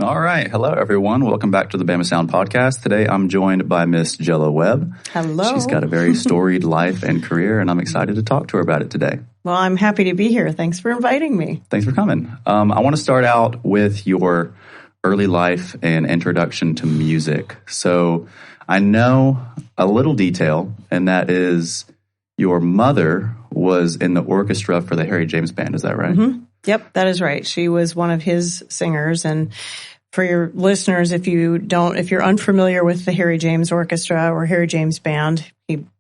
All right. Hello, everyone. Welcome back to the BamaSound podcast. Today, I'm joined by Miss Jilla Webb. Hello. She's got a very storied life and career, and I'm excited to talk to her about it today. Well, I'm happy to be here. Thanks for inviting me. Thanks for coming. I want to start out with your early life and introduction to music. So I know a little detail, and that is your mother was in the orchestra for the Harry James Band. Is that right? Mm-hmm. Yep, that is right. She was one of his singers. And for your listeners, if you're unfamiliar with the Harry James Orchestra or Harry James Band,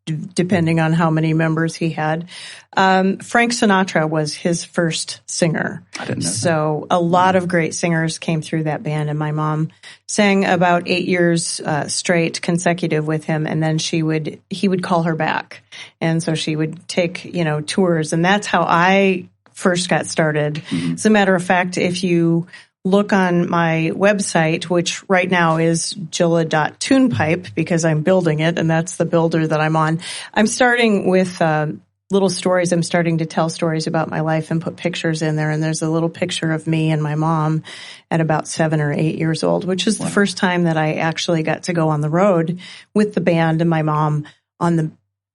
depending on how many members he had, Frank Sinatra was his first singer. I didn't know So a lot of great singers came through that band, and my mom sang about 8 years straight consecutive with him, and then he would call her back. And so she would take, tours, and that's how I first got started. Mm-hmm. As a matter of fact, if you look on my website, which right now is jilla.tunepipe because I'm building it, and that's the builder that I'm on. I'm starting with little stories. I'm starting to tell stories about my life and put pictures in there. And there's a little picture of me and my mom at about 7 or 8 years old, which is the first time that I actually got to go on the road with the band and my mom on the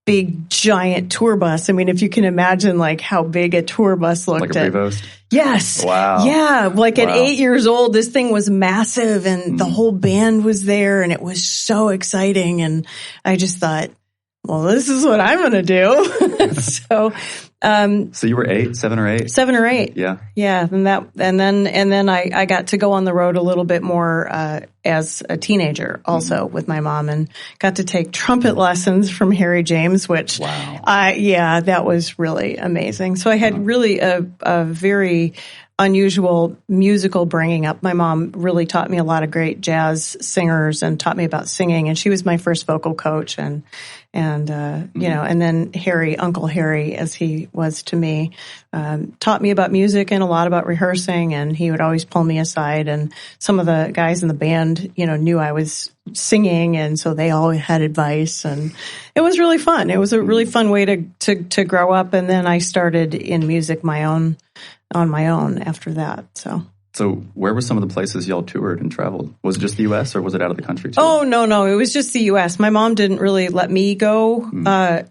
big giant tour bus. I mean, if you can imagine like how big a tour bus looked. Like a Prevost? Yes. Wow. Yeah. Like at 8 years old, this thing was massive and the whole band was there and it was so exciting. And I just thought, well, this is what I'm going to do. So you were 7 or 8? 7 or 8. Yeah. Yeah. And then I got to go on the road a little bit more, as a teenager also with my mom, and got to take trumpet lessons from Harry James, which, that was really amazing. So I had really a very unusual musical bringing up. My mom really taught me a lot of great jazz singers and taught me about singing, and she was my first vocal coach, and then Uncle Harry, as he was to me, taught me about music and a lot about rehearsing, and he would always pull me aside, and some of the guys in the band, knew I was singing, and so they all had advice, and it was really fun. It was a really fun way to grow up, and then I started in music on my own after that. So where were some of the places y'all toured and traveled? Was it just the U.S. or was it out of the country too? Oh, no. It was just the U.S. My mom didn't really let me go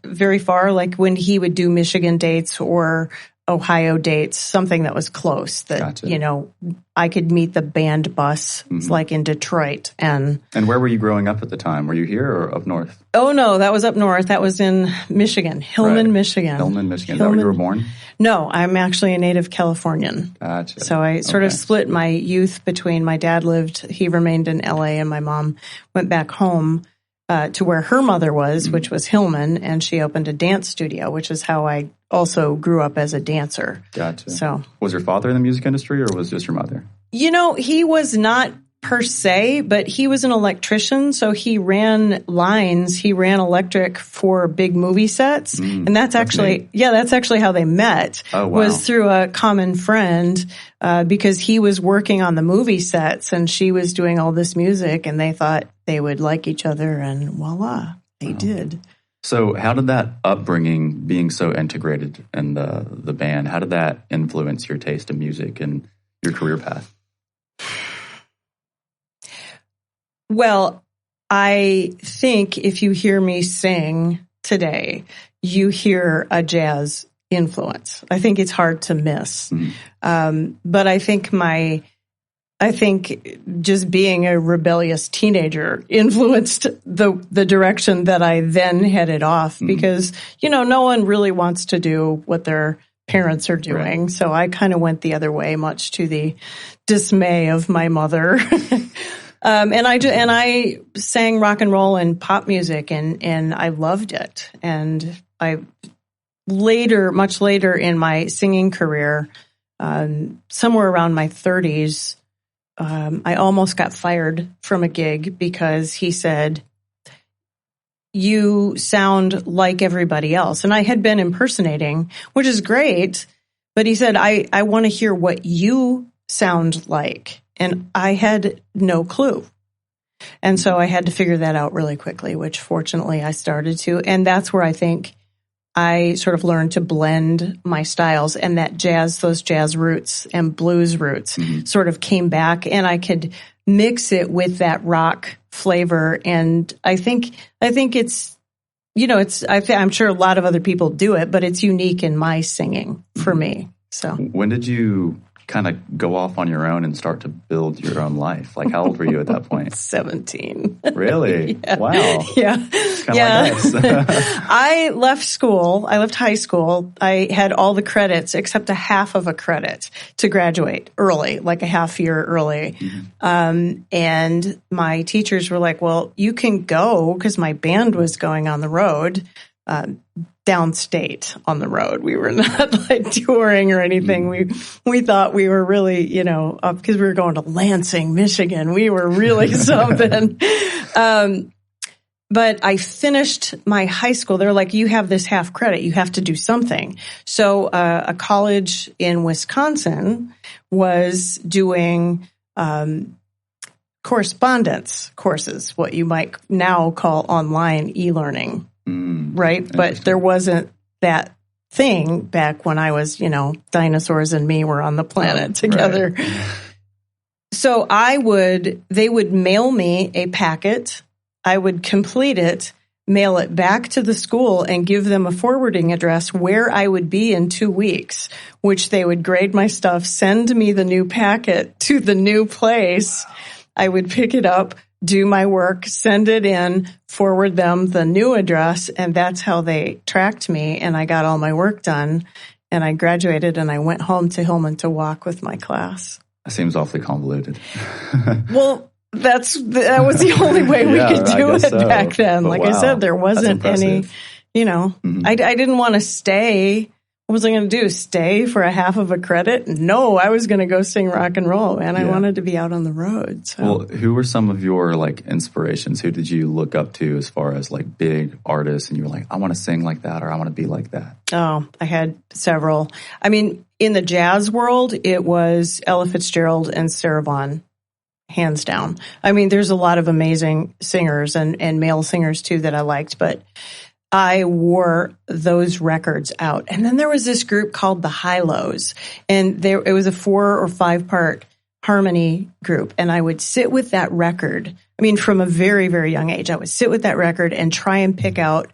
very far, like when he would do Michigan dates or Ohio dates, something that was close that, Gotcha. I could meet the band bus like in Detroit. And where were you growing up at the time? Were you here or up north? Oh, no, that was up north. That was in Michigan, Hillman, Michigan. Hillman, Michigan. Is that where you were born? No, I'm actually a native Californian. Gotcha. So I sort of split my youth between my dad he remained in L.A., and my mom went back home to where her mother was, which was Hillman, and she opened a dance studio, which is how I also grew up as a dancer. Gotcha. So, was your father in the music industry, or was just your mother? He was not per se, but he was an electrician, so he ran lines. He ran electric for big movie sets, and that's actually how they met. Oh, wow. Was through a common friend, because he was working on the movie sets and she was doing all this music, and they thought they would like each other, and voila, they did. So how did that upbringing, being so integrated in the band, how did that influence your taste in music and your career path? Well, I think if you hear me sing today, you hear a jazz influence. I think it's hard to miss. But I think just being a rebellious teenager influenced the direction that I then headed off, because, no one really wants to do what their parents are doing. Right. So I kind of went the other way, much to the dismay of my mother. And I sang rock and roll and pop music, and I loved it. And much later in my singing career, somewhere around my 30s, I almost got fired from a gig because he said, "You sound like everybody else." And I had been impersonating, which is great, but he said, I want to hear what you sound like. And I had no clue. And so I had to figure that out really quickly, which fortunately I started to. And that's where I think I sort of learned to blend my styles, and those jazz roots and blues roots sort of came back, and I could mix it with that rock flavor. And I think it's, I'm sure a lot of other people do it, but it's unique in my singing for me. So when did you kind of go off on your own and start to build your own life? Like, how old were you at that point? 17. Really? Yeah. Wow. Yeah. Like us. I left school. I left high school. I had all the credits except a half of a credit to graduate early, like a half year early. And my teachers were like, well, you can go, because my band was going on the road, downstate on the road. We were not like touring or anything. We thought we were really, because we were going to Lansing, Michigan. We were really something. But I finished my high school. They're like, you have this half credit. You have to do something. So a college in Wisconsin was doing correspondence courses, what you might now call online e-learning. Right? But there wasn't that thing back when I was, dinosaurs and me were on the planet together. Right. So they would mail me a packet. I would complete it, mail it back to the school, and give them a forwarding address where I would be in 2 weeks, which they would grade my stuff, send me the new packet to the new place. I would pick it up, do my work, send it in, forward them the new address, and that's how they tracked me, and I got all my work done, and I graduated, and I went home to Hillman to walk with my class. That seems awfully convoluted. Well, that was the only way we could do it back then. But like I said, there wasn't any, I didn't want to stay. What was I going to do? Stay for a half of a credit? No, I was going to go sing rock and roll, and I wanted to be out on the road. So. Well, who were some of your inspirations? Who did you look up to as far as big artists, and you were like, I want to sing like that, or I want to be like that? Oh, I had several. I mean, in the jazz world, it was Ella Fitzgerald and Sarah Vaughan, hands down. I mean, there's a lot of amazing singers and male singers too that I liked, but I wore those records out. And then there was this group called the High-Lows, and it was a 4 or 5 part harmony group. And I would sit with that record. I mean, from a very, very young age, I would sit with that record and try and pick out,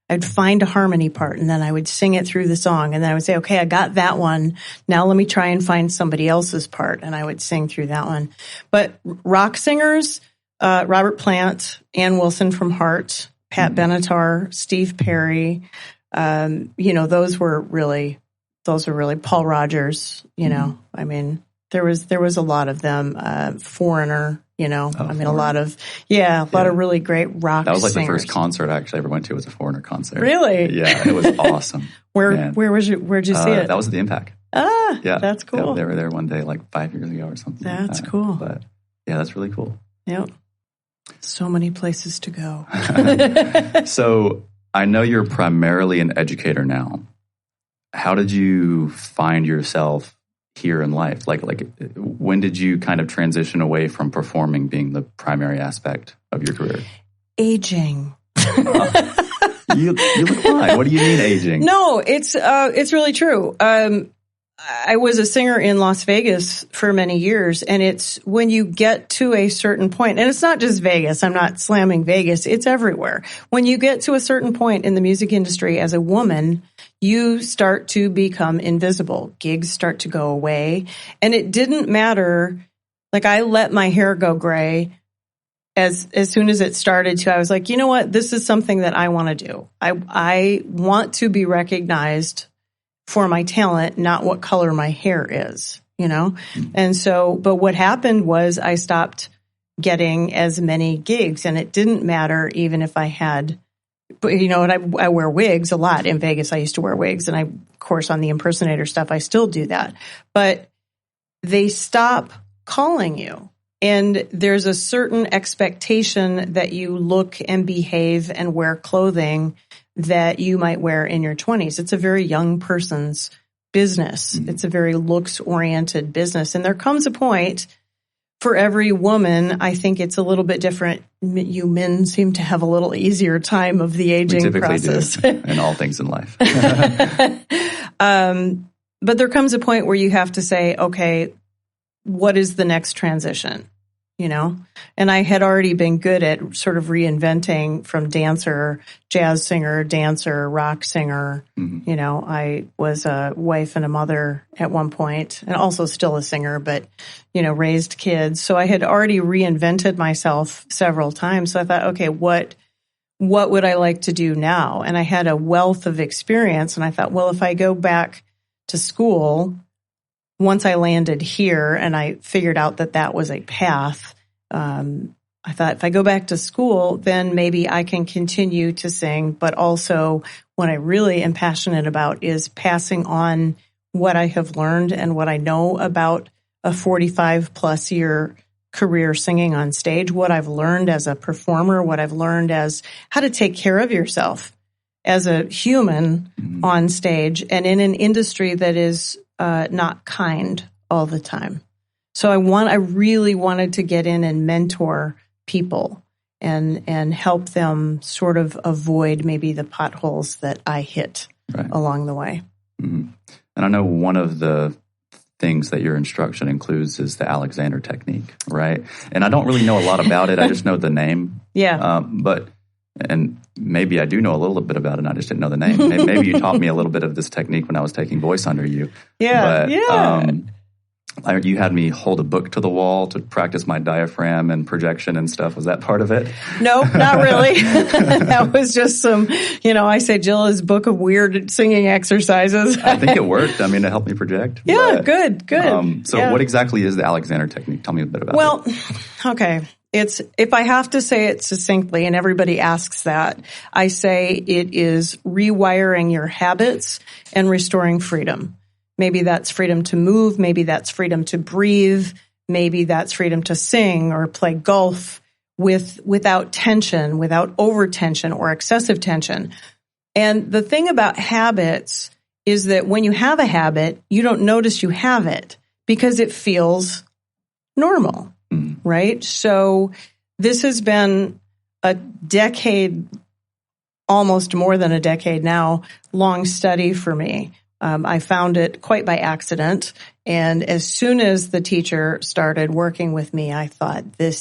I'd find a harmony part, and then I would sing it through the song. And then I would say, okay, I got that one. Now let me try and find somebody else's part. And I would sing through that one. But rock singers, Robert Plant, Ann Wilson from Heart, Pat Benatar, Steve Perry, those were really Paul Rogers, I mean, there was a lot of them, Foreigner, a lot of really great rock That was singers. The first concert I actually ever went to was a Foreigner concert. Really? Yeah, it was awesome. Where'd you see it? That was at the Impact. Ah, yeah, that's cool. Yeah, they were there one day 5 years ago or something. That's cool. But yeah, that's really cool. Yep. So many places to go. So I know you're primarily an educator now. How did you find yourself here in life? Like when did you kind of transition away from performing being the primary aspect of your career? Aging. You look fine. What do you mean aging? No, it's really true. I was a singer in Las Vegas for many years, and it's when you get to a certain point, and it's not just Vegas, I'm not slamming Vegas, it's everywhere. When you get to a certain point in the music industry as a woman, you start to become invisible. Gigs start to go away, and it didn't matter. I let my hair go gray as soon as it started to. I was like, you know what? This is something that I want to do. I want to be recognized for my talent, not what color my hair is, And so, but what happened was I stopped getting as many gigs, and it didn't matter even if I had, and I wear wigs a lot in Vegas. I used to wear wigs, and of course, on the impersonator stuff, I still do that. But they stop calling you. And there's a certain expectation that you look and behave and wear clothing that you might wear in your 20s. It's a very young person's business. It's a very looks-oriented business. And there comes a point for every woman, I think it's a little bit different. You men seem to have a little easier time of the aging process. We typically do in all things in life. But there comes a point where you have to say, okay, what is the next transition? You know, and I had already been good at sort of reinventing from dancer, jazz singer, dancer, rock singer. Mm-hmm. You know, I was a wife and a mother at one point, and also still a singer, but, you know, raised kids. So I had already reinvented myself several times. So I thought, okay, what would I like to do now? And I had a wealth of experience, and I thought, well, if I go back to school, once I landed here and I figured out that was a path, I thought if I go back to school, then maybe I can continue to sing. But also what I really am passionate about is passing on what I have learned and what I know about a 45 plus year career singing on stage, what I've learned as a performer, what I've learned as how to take care of yourself as a human on stage and in an industry that is not kind all the time. So I really wanted to get in and mentor people and help them sort of avoid maybe the potholes that I hit along the way. Mm-hmm. And I know one of the things that your instruction includes is the Alexander technique, right? And I don't really know a lot about it. I just know the name. Yeah. And maybe I do know a little bit about it, and I just didn't know the name. Maybe you taught me a little bit of this technique when I was taking voice under you. Yeah, you had me hold a book to the wall to practice my diaphragm and projection and stuff. Was that part of it? No, not really. That was just some, I say Jilla's book of weird singing exercises. I think it worked. I mean, it helped me project. Yeah, good. What exactly is the Alexander technique? Tell me a bit about it. Well, okay. If I have to say it succinctly, and everybody asks that, I say it is rewiring your habits and restoring freedom. Maybe that's freedom to move. Maybe that's freedom to breathe. Maybe that's freedom to sing or play golf without tension, without over tension or excessive tension. And the thing about habits is that when you have a habit, you don't notice you have it because it feels normal. Right? So this has been a decade, almost more than a decade now, long study for me. I found it quite by accident. And as soon as the teacher started working with me, I thought, I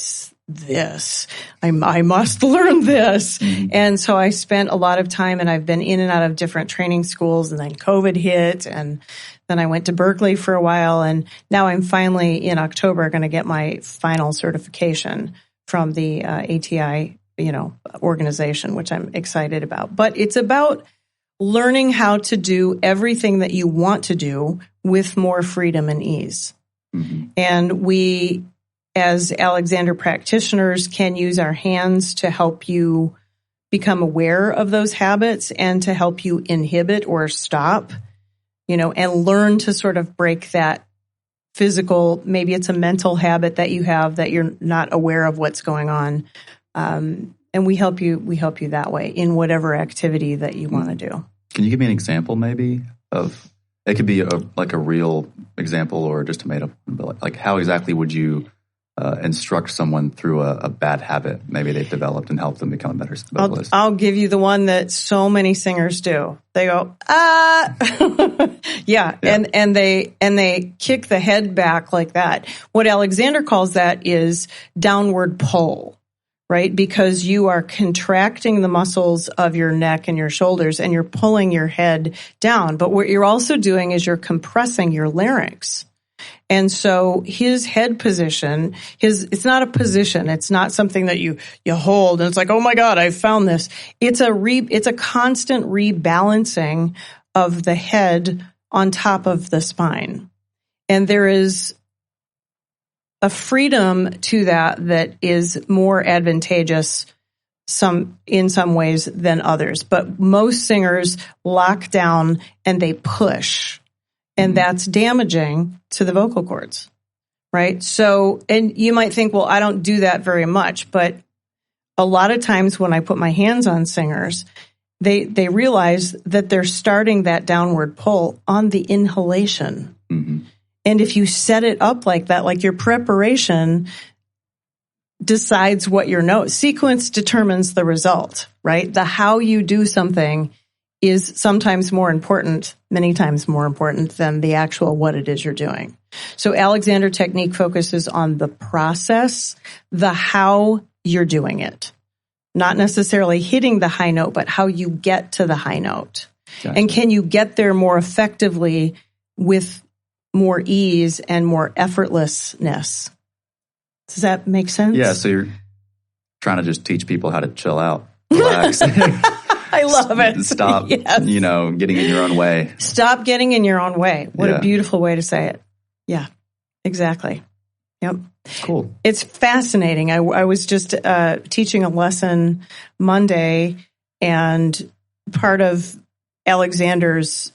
must learn this. Mm-hmm. And so I spent a lot of time, and I've been in and out of different training schools, and then COVID hit, and then I went to Berkeley for a while, and now I'm finally in October going to get my final certification from the ATI, organization, which I'm excited about. But it's about learning how to do everything that you want to do with more freedom and ease. Mm-hmm. And we, as Alexander practitioners, can use our hands to help you become aware of those habits and to help you inhibit or stop, and learn to sort of break that physical, maybe it's a mental habit that you have that you're not aware of what's going on. And we help you that way in whatever activity that you want to do. Can you give me an example maybe of, it could be a real example or just a made up, like how exactly would you instruct someone through a bad habit maybe they've developed and help them become a better vocalist? I'll give you the one that so many singers do. They go, yeah. And they kick the head back like that. What Alexander calls that is downward pull, right? Because you are contracting the muscles of your neck and your shoulders and you're pulling your head down. But what you're also doing is you're compressing your larynx. And so his head position, it's not a position. It's not something that you hold and it's like, oh my God, I found this. It's a constant rebalancing of the head on top of the spine. And there is a freedom to that is more advantageous in some ways than others. But most singers lock down and they push. And that's damaging to the vocal cords, right? So, and you might think, well, I don't do that very much. But a lot of times when I put my hands on singers, they realize that they're starting that downward pull on the inhalation. Mm-hmm. And if you set it up like that, like your preparation decides what your note sequence determines the result, right? The how you do something is sometimes more important, many times more important than the actual what it is you're doing. So Alexander technique focuses on the process, the how you're doing it, not necessarily hitting the high note, but how you get to the high note. Gotcha. And can you get there more effectively with more ease and more effortlessness? Does that make sense? Yeah, so you're trying to just teach people how to chill out, relax. I love it. Stop, yes. Getting in your own way. Stop getting in your own way. What a beautiful way to say it. Yeah, exactly. Yep. Cool. It's fascinating. I was just teaching a lesson Monday, and part of Alexander's,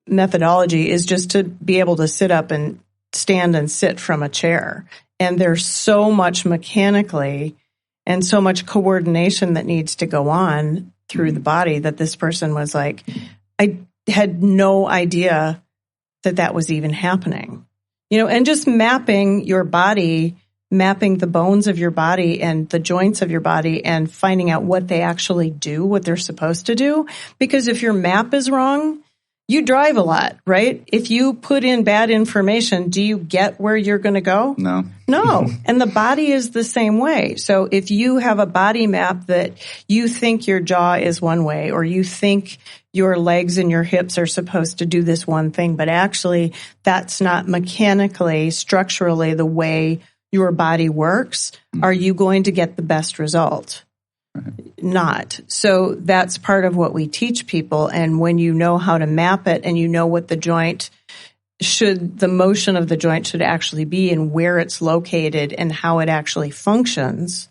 methodology is just to be able to sit up and stand and sit from a chair. And there's so much mechanically and so much coordination that needs to go on through the body that this person was like, I had no idea that was even happening. And just mapping your body, mapping the bones of your body and the joints of your body and finding out what they actually do, what they're supposed to do. Because if your map is wrong, you drive a lot, right? If you put in bad information, do you get where you're going to go? No. And the body is the same way. So if you have a body map that you think your jaw is one way, or you think your legs and your hips are supposed to do this one thing, but actually that's not mechanically, structurally the way your body works, are you going to get the best result? Not. So that's part of what we teach people. And when you know how to map it and you know what the motion of the joint should actually be and where it's located and how it actually functions,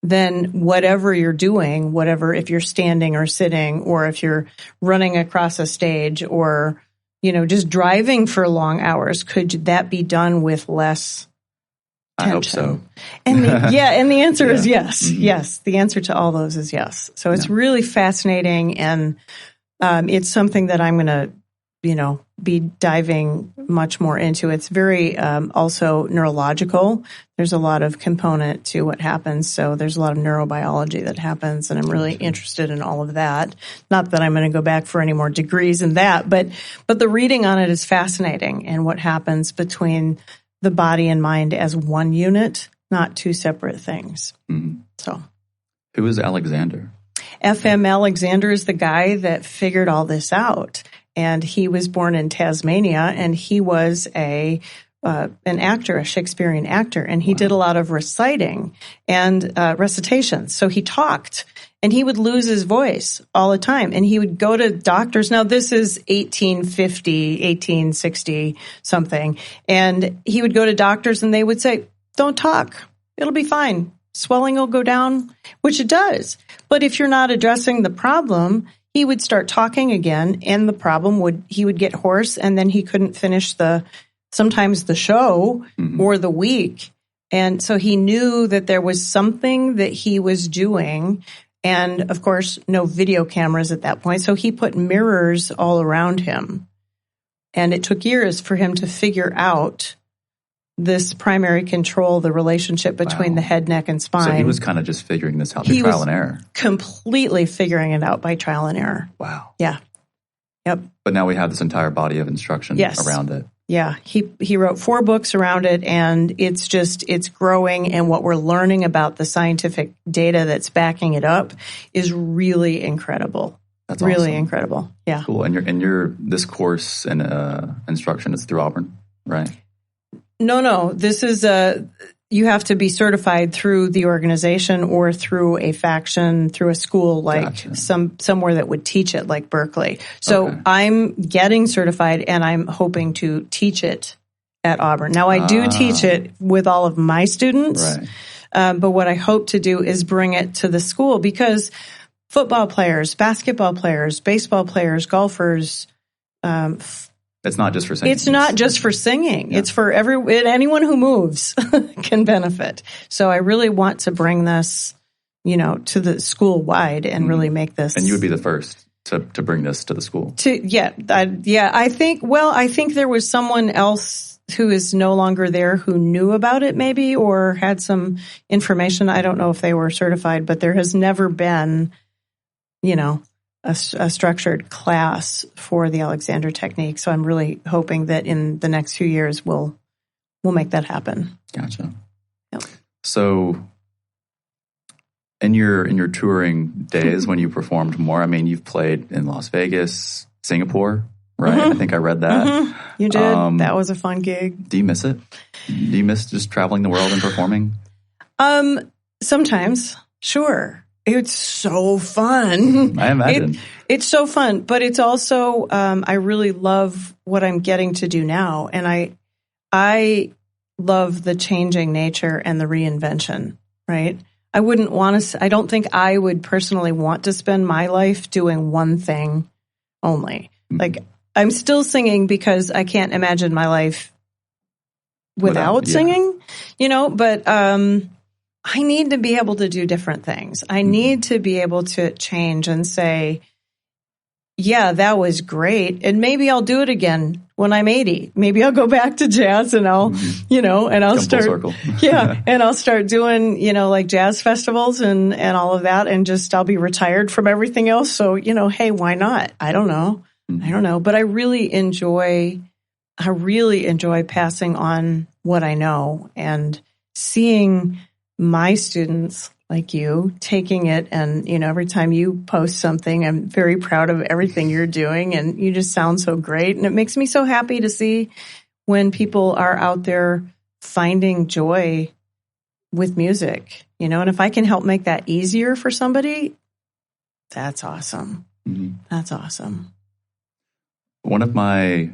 then whatever you're doing, if you're standing or sitting, or if you're running across a stage, or, just driving for long hours, could that be done with less tension? I hope so. And the answer is yes. Mm-hmm. Yes. The answer to all those is yes. So it's really fascinating. And it's something that I'm going to, be diving much more into. It's very also neurological. There's a lot of component to what happens. So there's a lot of neurobiology that happens. And I'm really interested in all of that. Not that I'm going to go back for any more degrees in that, but the reading on it is fascinating, and what happens between the body and mind as one unit, not two separate things. Mm-hmm. So, who is Alexander? F.M. Alexander is the guy that figured all this out, and he was born in Tasmania, and he was an actor, a Shakespearean actor, and he did a lot of reciting and recitations. So he talked, and he would lose his voice all the time, and he would go to doctors. Now, this is 1850, 1860 something, and he would go to doctors, and they would say, "Don't talk. It'll be fine. Swelling will go down," which it does. But if you're not addressing the problem, he would start talking again, and the problem he would get hoarse, and then he couldn't finish sometimes the show or the week. And so he knew that there was something that he was doing. And of course, no video cameras at that point. So he put mirrors all around him. And it took years for him to figure out this primary control, the relationship between the head, neck, and spine. So he was kind of just figuring this out by trial and error. Completely figuring it out by trial and error. Wow. Yeah. Yep. But now we have this entire body of instruction around it. Yeah. He wrote 4 books around it, and it's growing. And what we're learning about the scientific data that's backing it up is really incredible. That's really awesome. Incredible. Yeah. Cool. And your this course and instruction is through Auburn, right? No. This is you have to be certified through the organization or through a faction, through a school, like somewhere that would teach it, like Berkeley. So I'm getting certified, and I'm hoping to teach it at Auburn. Now, I do teach it with all of my students, but what I hope to do is bring it to the school, because football players, basketball players, baseball players, golfers, it's not just for singing. It's not just for singing. Yeah. It's for anyone who moves can benefit. So I really want to bring this, to the school wide and really make this. And you would be the first to bring this to the school? I think there was someone else who is no longer there who knew about it maybe, or had some information. I don't know if they were certified, but there has never been, a structured class for the Alexander technique. So I'm really hoping that in the next few years we'll make that happen. Gotcha. Yep. So in your touring days when you performed more, I mean, you've played in Las Vegas, Singapore, right? I think I read that. You did. That was a fun gig. Do you miss it? Do you miss just traveling the world and performing? Sometimes, sure. It's so fun. I imagine. It's so fun, but it's also, I really love what I'm getting to do now. And I love the changing nature and the reinvention, right? I don't think I would personally want to spend my life doing one thing only. Like, I'm still singing because I can't imagine my life without singing, but, I need to be able to do different things. I need to be able to change and say, yeah, that was great. And maybe I'll do it again when I'm 80. Maybe I'll go back to jazz and I'll, and I'll start, and I'll start doing, like jazz festivals and all of that. And just, I'll be retired from everything else. So, hey, why not? I don't know. But I really enjoy passing on what I know and seeing my students like you taking it. And, every time you post something, I'm very proud of everything you're doing, and you just sound so great. And it makes me so happy to see when people are out there finding joy with music, and if I can help make that easier for somebody, that's awesome. That's awesome. One of my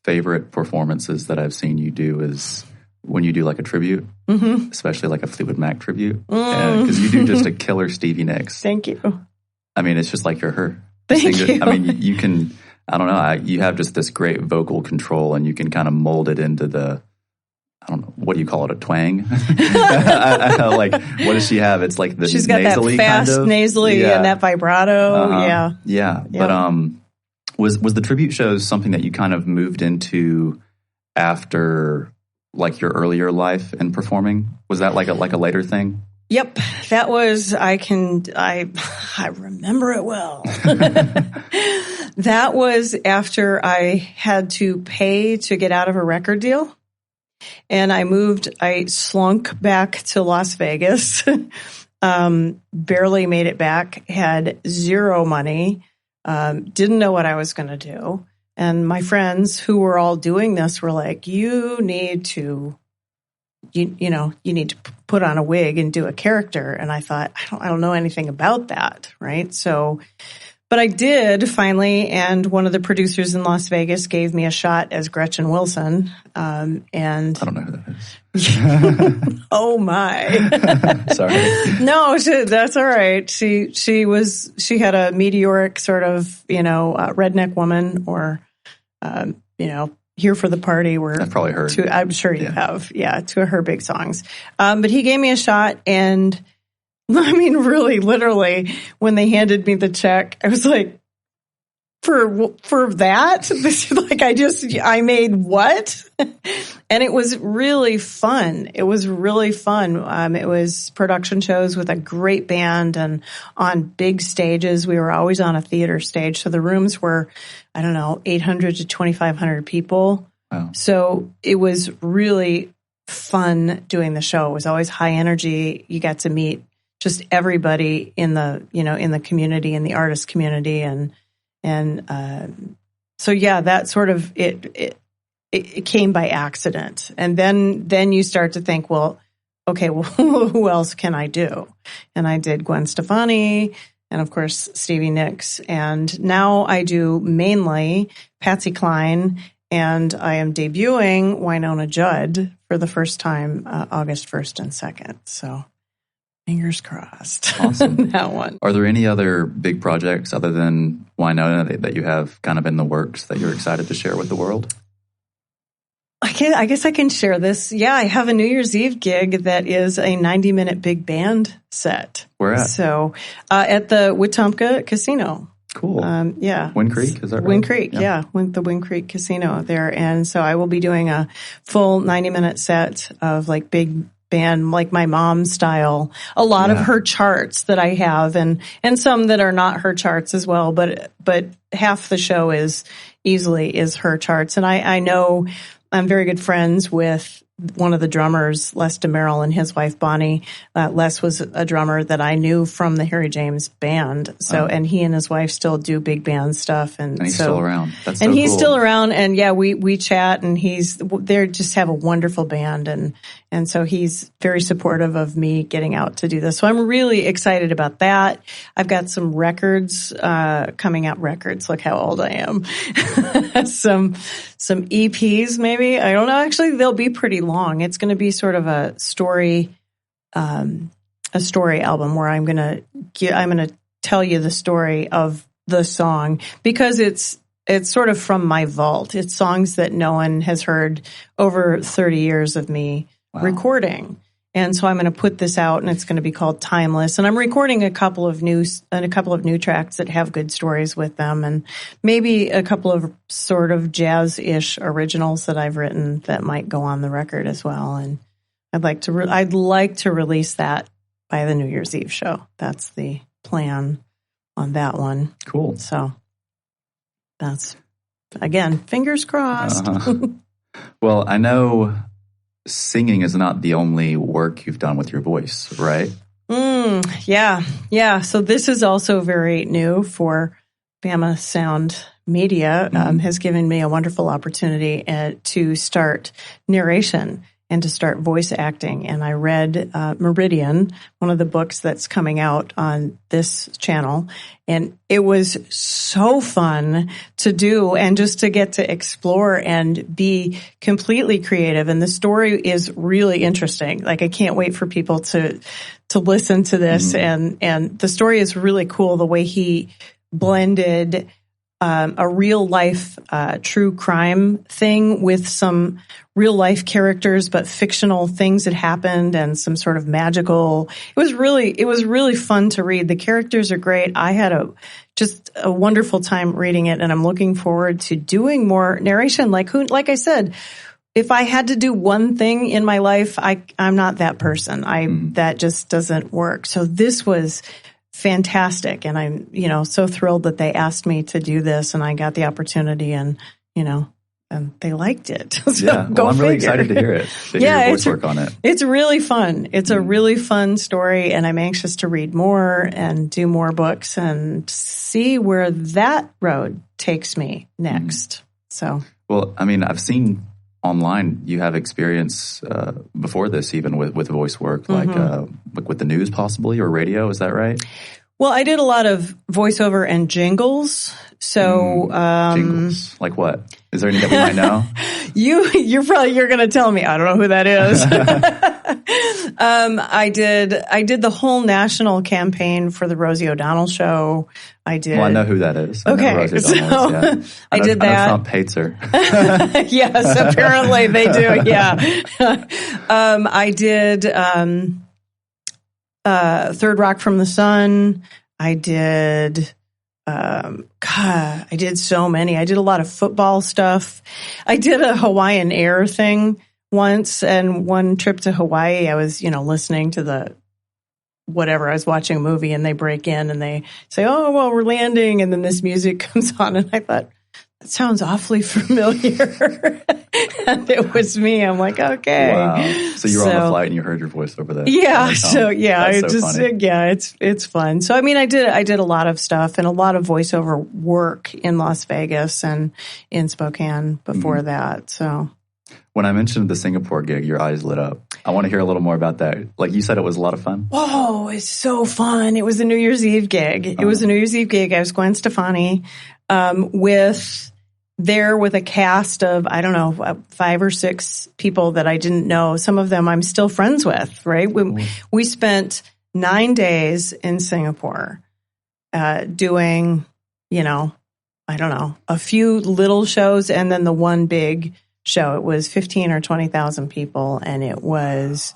favorite performances that I've seen you do is when you do like a tribute, especially like a Fleetwood Mac tribute, because you do just a killer Stevie Nicks. Thank you. I mean, it's just like you're her. Thank you. I mean, you can, I don't know, you have just this great vocal control, and you can kind of mold it into I don't know, what do you call it, a twang? Like, what does she have? It's like the she's got nasally that fast kind of nasally and that vibrato. Yeah. But was the tribute shows something that you kind of moved into after like your earlier life in performing? Was that like a later thing? Yep. That was, I remember it well. That was after I had to pay to get out of a record deal. And I slunk back to Las Vegas, barely made it back, had zero money, didn't know what I was going to do. And my friends who were all doing this were like, you need to put on a wig and do a character. And I thought, I don't know anything about that. Right. So, but I did finally. And one of the producers in Las Vegas gave me a shot as Gretchen Wilson. And I don't know who that is. Oh my. Sorry. No, that's all right. She had a meteoric sort of, redneck woman, or, Here for the Party. I've probably heard. I'm sure you have. Yeah. Two of her big songs. But he gave me a shot, and I mean, really, literally, when they handed me the check, I was like, for that? This is like, I made what? And it was really fun. It was really fun. It was production shows with a great band and on big stages. We were always on a theater stage. So the rooms were, 800 to 2,500 people. Wow. So it was really fun doing the show. It was always high energy. You got to meet just everybody in the community, in the artist community. So yeah, that sort of, it came by accident. And then you start to think, well, okay, well, who else can I do? And I did Gwen Stefani and of course Stevie Nicks. And now I do mainly Patsy Cline, and I am debuting Wynonna Judd for the first time, August 1st and 2nd. So fingers crossed. Awesome. That one. Are there any other big projects other than Wynonna that you have kind of in the works that you're excited to share with the world? I guess I can share this. Yeah, I have a New Year's Eve gig that is a 90-minute big band set. Where at? So at the Wetumpka Casino. Cool. Yeah. Wind Creek, is that right? Wind Creek, yeah. The Wind Creek Casino there. And so I will be doing a full 90-minute set of like big band, like my mom style. A lot of her charts that I have and some that are not her charts as well. But half the show is her charts. And I know I'm very good friends with one of the drummers, Les DeMerrill, and his wife, Bonnie. Les was a drummer that I knew from the Harry James band. So, and he and his wife still do big band stuff. And he's still around. That's so and he's cool. still around. And yeah, we chat and they just have a wonderful band. And so he's very supportive of me getting out to do this. So I'm really excited about that. I've got some records, coming out records. Look how old I am. some EPs maybe. I don't know. Actually, they'll be pretty long. It's going to be sort of a story album where I'm going to tell you the story of the song because it's sort of from my vault. It's songs that no one has heard over 30 years of me recording. And so I'm going to put this out and it's going to be called Timeless. And I'm recording a couple of new tracks that have good stories with them and maybe a couple of sort of jazz-ish originals that I've written that might go on the record as well. And I'd like to release that by the New Year's Eve show. That's the plan on that one. Cool. So that's, again, fingers crossed. Well, I know singing is not the only work you've done with your voice, right? Yeah. So this is also very new for BamaSound Media. Has given me a wonderful opportunity to start narration and to start voice acting. And I read Meridian, one of the books that's coming out on this channel. And it was so fun to do and just to get to explore and be completely creative. And the story is really interesting. Like, I can't wait for people to listen to this. And the story is really cool, the way he blended a real life true crime thing with some real life characters, but fictional things that happened and some sort of magical. It was really fun to read. The characters are great. I had just a wonderful time reading it, and I'm looking forward to doing more narration. Like I said, if I had to do one thing in my life, I'm not that person. That just doesn't work. So this was fantastic. And I'm, so thrilled that they asked me to do this and I got the opportunity and they liked it. So I'm really excited to hear it. To hear your voice work on it. It's really fun. It's a really fun story and I'm anxious to read more and do more books and see where that road takes me next. So, well, I mean, I've seen online you have experience before this, even with voice work, like with the news possibly or radio. Is that right? Well, I did a lot of voiceover and jingles. So, jingles, like what? Is there any that we might know? You're going to tell me. I don't know who that is. I did the whole national campaign for the Rosie O'Donnell show. I did. Well, I know who that is. Okay, I did that. I know Trump hates her. Yes, apparently they do. Yeah. I did Third Rock from the Sun. I did. I did so many. I did a lot of football stuff. I did a Hawaiian Air thing once, and one trip to Hawaii, I was, listening to the whatever. I was watching a movie and they break in and they say, "Oh, well, we're landing." And then this music comes on and I thought, that sounds awfully familiar. And it was me. I'm like, okay. Wow. So you were on the flight and you heard your voice over there. Yeah. So yeah, That's it's fun. So I mean, I did a lot of stuff and a lot of voiceover work in Las Vegas and in Spokane before that. So when I mentioned the Singapore gig, your eyes lit up. I want to hear a little more about that. Like you said, it was a lot of fun. Oh, it's so fun. It was a New Year's Eve gig. It was a New Year's Eve gig. I was Gwen Stefani, with a cast of, I don't know, 5 or 6 people that I didn't know. Some of them I'm still friends with, right? We spent 9 days in Singapore, doing, I don't know, a few little shows and then the one big show. It was 15 or 20,000 people and it was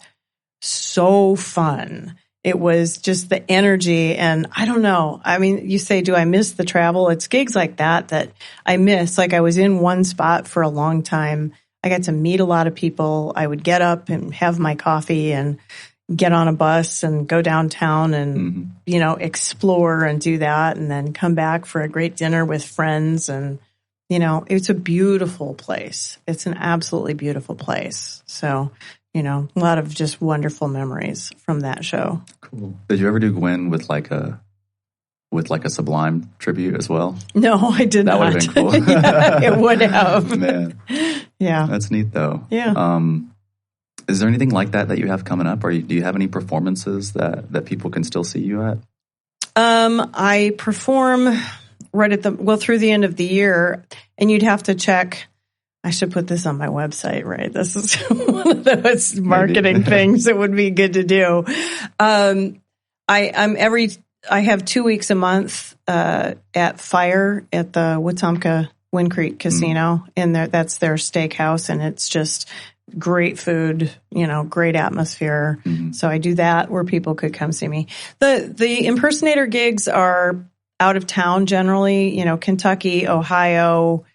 so fun. It was just the energy. And I don't know. I mean, you say, do I miss the travel? It's gigs like that I miss. Like I was in one spot for a long time. I got to meet a lot of people. I would get up and have my coffee and get on a bus and go downtown and, explore and do that, and then come back for a great dinner with friends. And, it's a beautiful place. It's an absolutely beautiful place. So, a lot of just wonderful memories from that show. Cool. Did you ever do Gwen with like a Sublime tribute as well? No, I did not. That would have been cool. Yeah, it would have. Man. Yeah. That's neat though. Yeah. Is there anything like that you have coming up? Or do you have any performances that people can still see you at? I perform through the end of the year, and you'd have to check. I should put this on my website, right? This is one of those marketing things that would be good to do. I have 2 weeks a month at Fire at the Wetumpka Wind Creek Casino, and that's their steakhouse, and it's just great food, great atmosphere. Mm-hmm. So I do that where people could come see me. The impersonator gigs are out of town generally, Kentucky, Ohio.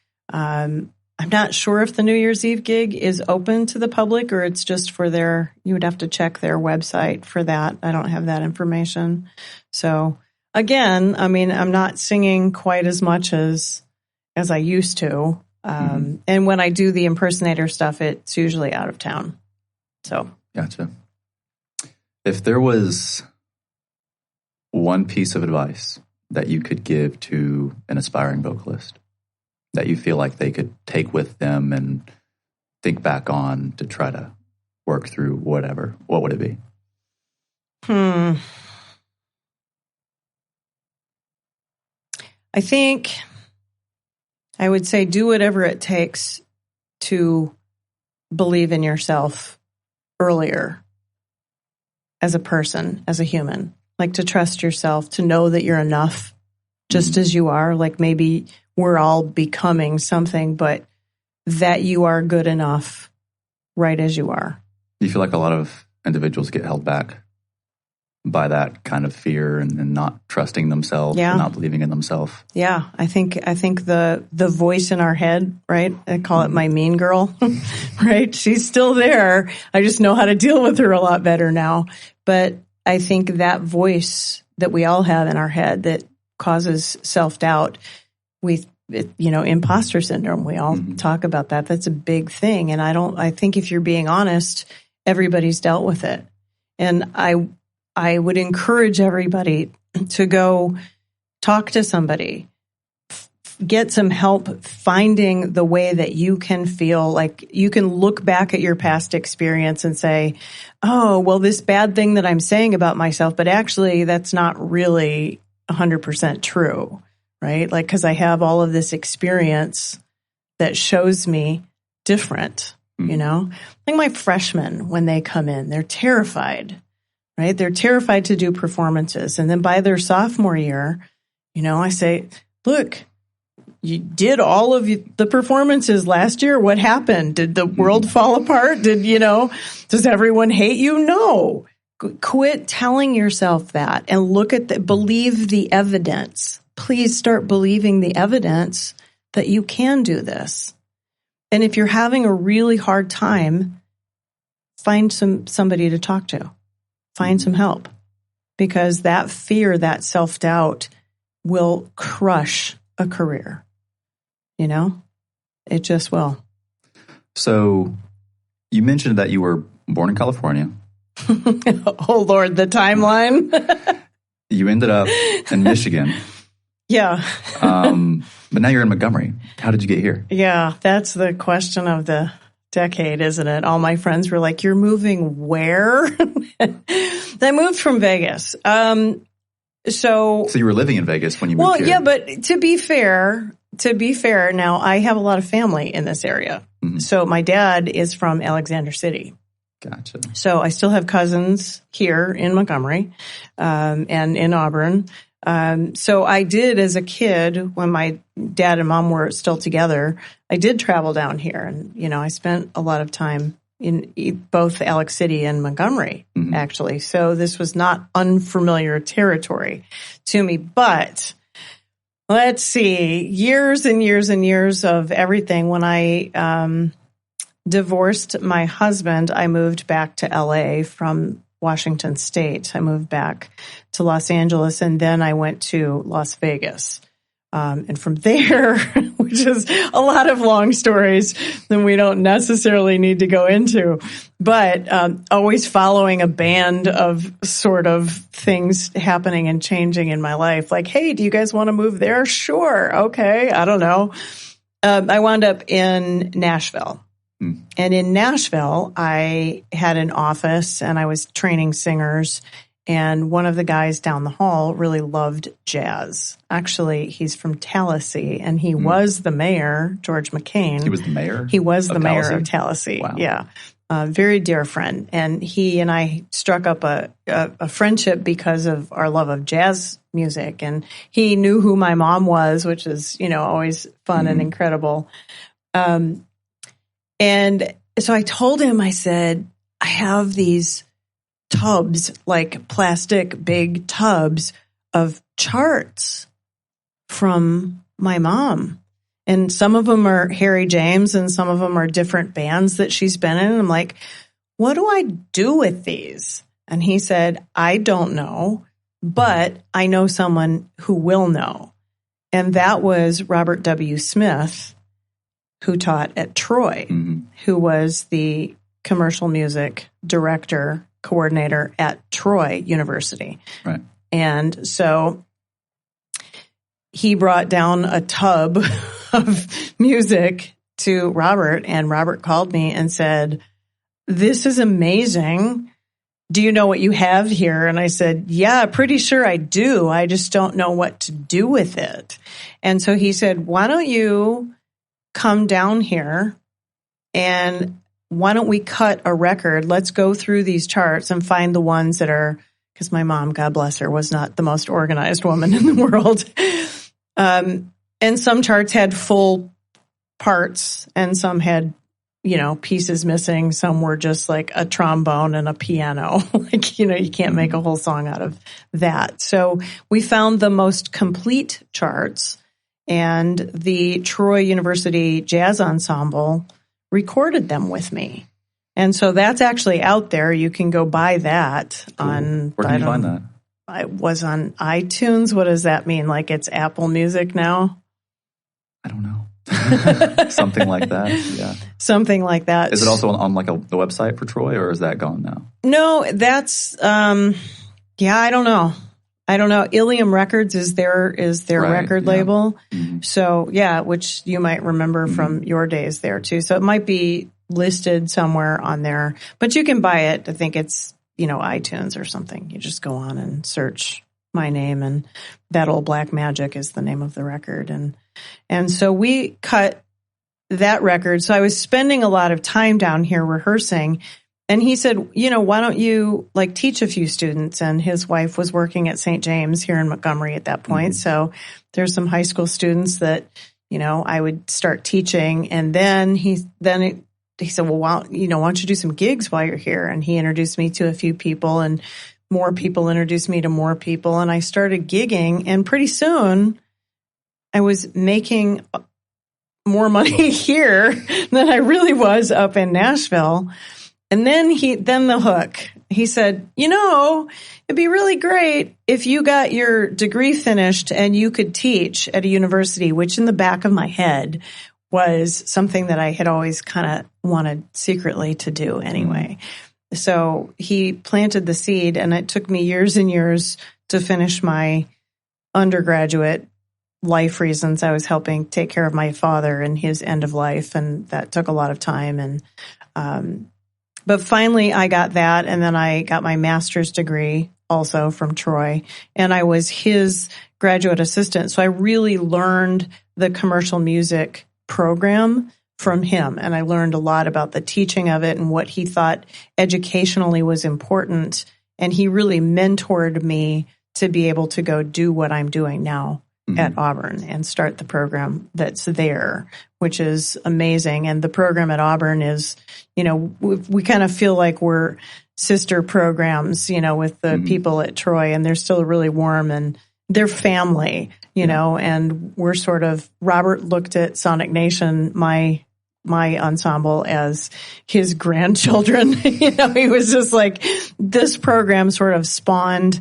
I'm not sure if the New Year's Eve gig is open to the public or it's just for you would have to check their website for that. I don't have that information. So again, I mean, I'm not singing quite as much as I used to. And when I do the impersonator stuff, it's usually out of town. So. Gotcha. If there was one piece of advice that you could give to an aspiring vocalist that you feel like they could take with them and think back on to try to work through whatever, what would it be? I think I would say do whatever it takes to believe in yourself earlier as a person, as a human. Like to trust yourself, to know that you're enough just as you are. Like maybe we're all becoming something, but that you are good enough right as you are. Do you feel like a lot of individuals get held back by that kind of fear and not trusting themselves, and not believing in themselves? Yeah, I think the voice in our head, right? I call it my mean girl, right? She's still there. I just know how to deal with her a lot better now. But I think that voice that we all have in our head that causes self-doubt, imposter syndrome, we all talk about that. That's a big thing. And I think if you're being honest, everybody's dealt with it. And I would encourage everybody to go talk to somebody, get some help finding the way that you can feel like you can look back at your past experience and say, oh, well, this bad thing that I'm saying about myself, but actually that's not really 100% true, right? Like, because I have all of this experience that shows me different, Like my freshmen, when they come in, they're terrified. Right? They're terrified to do performances. And then by their sophomore year, I say, look, you did all of the performances last year. What happened? Did the world fall apart? Does everyone hate you? No. Quit telling yourself that and believe the evidence. Please start believing the evidence that you can do this. And if you're having a really hard time, find somebody to talk to. Find some help, because that fear, that self-doubt will crush a career. It just will. So you mentioned that you were born in California. Oh, Lord, the timeline. You ended up in Michigan. Yeah. But now you're in Montgomery. How did you get here? Yeah, that's the question of the decade, isn't it? All my friends were like, you're moving where? I moved from Vegas. So you were living in Vegas when you moved here? Well, yeah, but to be fair, now I have a lot of family in this area. Mm-hmm. So my dad is from Alexander City. Gotcha. So I still have cousins here in Montgomery, and in Auburn. So I did, as a kid, when my dad and mom were still together, I did travel down here, and I spent a lot of time in both Alex City and Montgomery, actually. So this was not unfamiliar territory to me. But let's see, years and years and years of everything. When I divorced my husband, I moved back to LA from Washington State. I moved back to Los Angeles, and then I went to Las Vegas. And from there, which is a lot of long stories that we don't necessarily need to go into, but always following a band of sort of things happening and changing in my life. Like, hey, do you guys want to move there? Sure. Okay. I don't know. I wound up in Nashville. And in Nashville, I had an office and I was training singers. And one of the guys down the hall really loved jazz. Actually, he's from Tallahassee, and he was the mayor, George McCain. He was the mayor? He was the mayor of Tallahassee. Wow. Yeah. Very dear friend. And he and I struck up a friendship because of our love of jazz music. And he knew who my mom was, which is, always fun and incredible. And so I told him, I said, I have these tubs, like plastic big tubs of charts from my mom. And some of them are Harry James and some of them are different bands that she's been in. And I'm like, what do I do with these? And he said, I don't know, but I know someone who will know. And that was Robert W. Smith, who taught at Troy, who was the commercial music director coordinator at Troy University. Right. And so he brought down a tub of music to Robert, and Robert called me and said, this is amazing. Do you know what you have here? And I said, yeah, pretty sure I do. I just don't know what to do with it. And so he said, why don't you come down here and why don't we cut a record? Let's go through these charts and find the ones that are, because my mom, God bless her, was not the most organized woman in the world. And some charts had full parts and some had, pieces missing. Some were just like a trombone and a piano. You can't make a whole song out of that. So we found the most complete charts, and the Troy University Jazz Ensemble recorded them with me. And so that's actually out there. You can go buy that on... Where can you find that? I was on iTunes. What does that mean? Like it's Apple Music now? I don't know. Something like that, yeah. Something like that. Is it also on like the website for Troy, or is that gone now? No, that's... I don't know. Ilium Records is their record label. So, which you might remember from your days there too. So it might be listed somewhere on there, but you can buy it. I think it's, iTunes or something. You just go on and search my name, and That Old Black Magic is the name of the record. And so we cut that record. So I was spending a lot of time down here rehearsing. And he said, why don't you teach a few students? And his wife was working at St. James here in Montgomery at that point. So there's some high school students that, I would start teaching. And then he said, well, why don't you do some gigs while you're here? And he introduced me to a few people, and more people introduced me to more people. And I started gigging, and pretty soon I was making more money here than I really was up in Nashville. And then the hook, he said, it'd be really great if you got your degree finished and you could teach at a university, which in the back of my head was something that I had always kind of wanted secretly to do anyway. So he planted the seed, and it took me years and years to finish my undergraduate. Life reasons. I was helping take care of my father in his end of life, and that took a lot of time. And but finally I got that, and then I got my master's degree also from Troy, and I was his graduate assistant. So I really learned the commercial music program from him, and I learned a lot about the teaching of it and what he thought educationally was important. And he really mentored me to be able to go do what I'm doing now at Auburn and start the program that's there, which is amazing. And the program at Auburn is, we kind of feel like we're sister programs, with the people at Troy, and they're still really warm and they're family, and we're sort of, Robert looked at Sonic Nation, my ensemble, as his grandchildren. He was just like, this program sort of spawned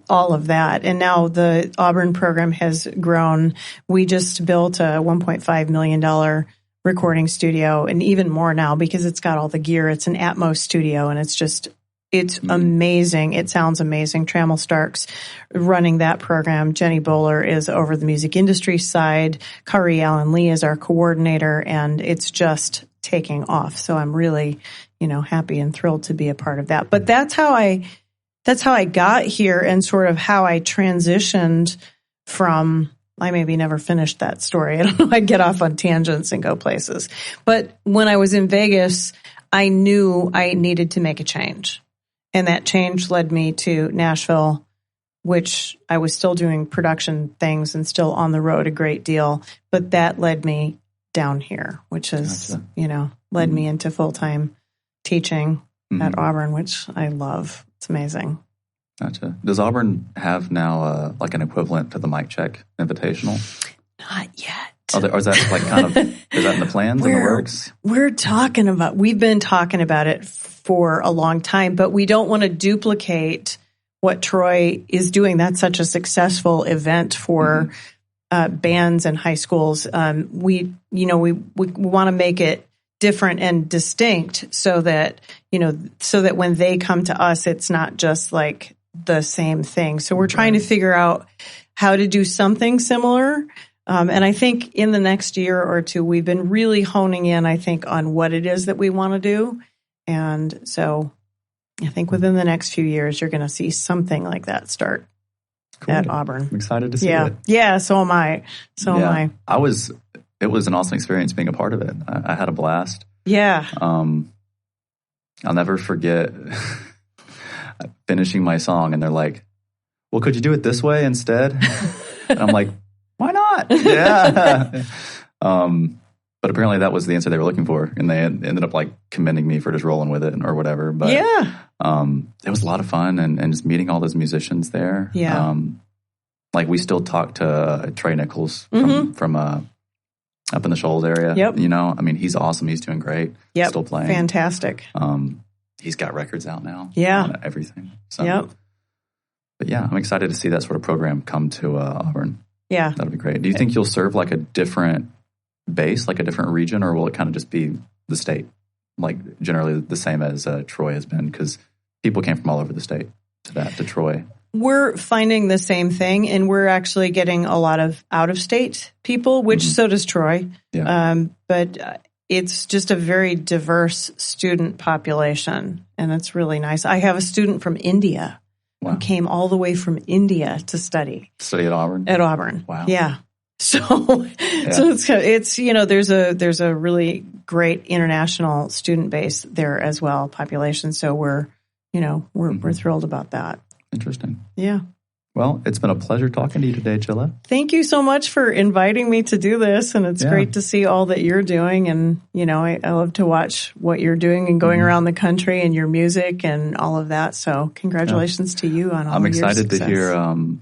all of that. And now the Auburn program has grown. We just built a $1.5 million recording studio, and even more now because it's got all the gear. It's an Atmos studio, and it's amazing. It sounds amazing. Trammell Stark's running that program. Jenny Bowler is over the music industry side. Kari Allen Lee is our coordinator, and it's just taking off. So I'm really, happy and thrilled to be a part of that. But that's how I got here, and sort of how I transitioned from, I maybe never finished that story. I don't know. I'd get off on tangents and go places. But when I was in Vegas, I knew I needed to make a change. And that change led me to Nashville, which I was still doing production things and still on the road a great deal. But that led me down here, which is, led me into full-time teaching at Auburn, which I love. It's amazing. Gotcha. Does Auburn have now like an equivalent to the Mic Check Invitational? Not yet. Or is that like kind of, is that in the plans, in the works? We've been talking about it for a long time, but we don't want to duplicate what Troy is doing. That's such a successful event for bands and high schools. We want to make it different and distinct so that when they come to us, it's not just like the same thing. So we're trying to figure out how to do something similar. And I think in the next year or two, we've been really honing in, I think, on what it is that we want to do. And so I think within the next few years, you're going to see something like that start at Auburn. I'm excited to see it. Yeah, so am I. It was an awesome experience being a part of it. I had a blast. Yeah. I'll never forget finishing my song, and they're like, well, could you do it this way instead? And I'm like, why not? Yeah. But apparently that was the answer they were looking for, and they ended up like commending me for just rolling with it or whatever. But it was a lot of fun, and just meeting all those musicians there. Yeah. Like we still talk to Trey Nichols from up in the Shoals area. Yep. I mean, he's awesome. He's doing great. Yep. Still playing. Fantastic. He's got records out now. Yeah. Everything. So, but yeah, I'm excited to see that sort of program come to Auburn. Yeah. That'll be great. Do you think you'll serve like a different base, like a different region, or will it kind of just be the state, like generally the same as Troy has been? Because people came from all over the state to Troy. We're finding the same thing, and we're actually getting a lot of out-of-state people, which so does Troy. Yeah. But it's just a very diverse student population, and it's really nice. I have a student from India who came all the way from India to study. Study at Auburn? At Auburn. Wow. Yeah. So it's there's a really great international student base there as well, population. So we're thrilled about that. Interesting. Yeah. Well, it's been a pleasure talking to you today, Jilla. Thank you so much for inviting me to do this. And it's great to see all that you're doing. And, I love to watch what you're doing and going around the country and your music and all of that. So congratulations to you on all I'm of your excited success. to hear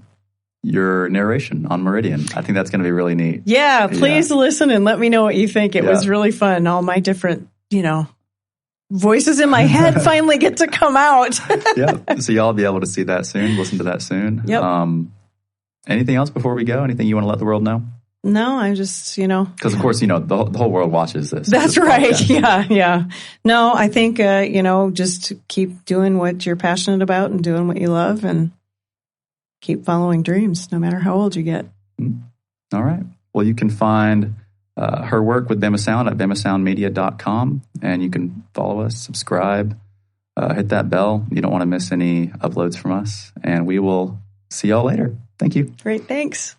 your narration on Meridian. I think that's going to be really neat. Yeah, please listen and let me know what you think. It was really fun. All my different, voices in my head finally get to come out. Yeah. So y'all will be able to see that soon, listen to that soon. Yep. Anything else before we go? Anything you want to let the world know? No, I just, Because, of course, the whole world watches this. That's right. Podcast. Yeah. No, I think, just keep doing what you're passionate about and doing what you love and keep following dreams, no matter how old you get. All right. Well, you can find her work with BamaSound at BamaSoundmedia.com, and you can follow us, subscribe, hit that bell. You don't want to miss any uploads from us, and we will see y'all later. Thank you. Great. Thanks.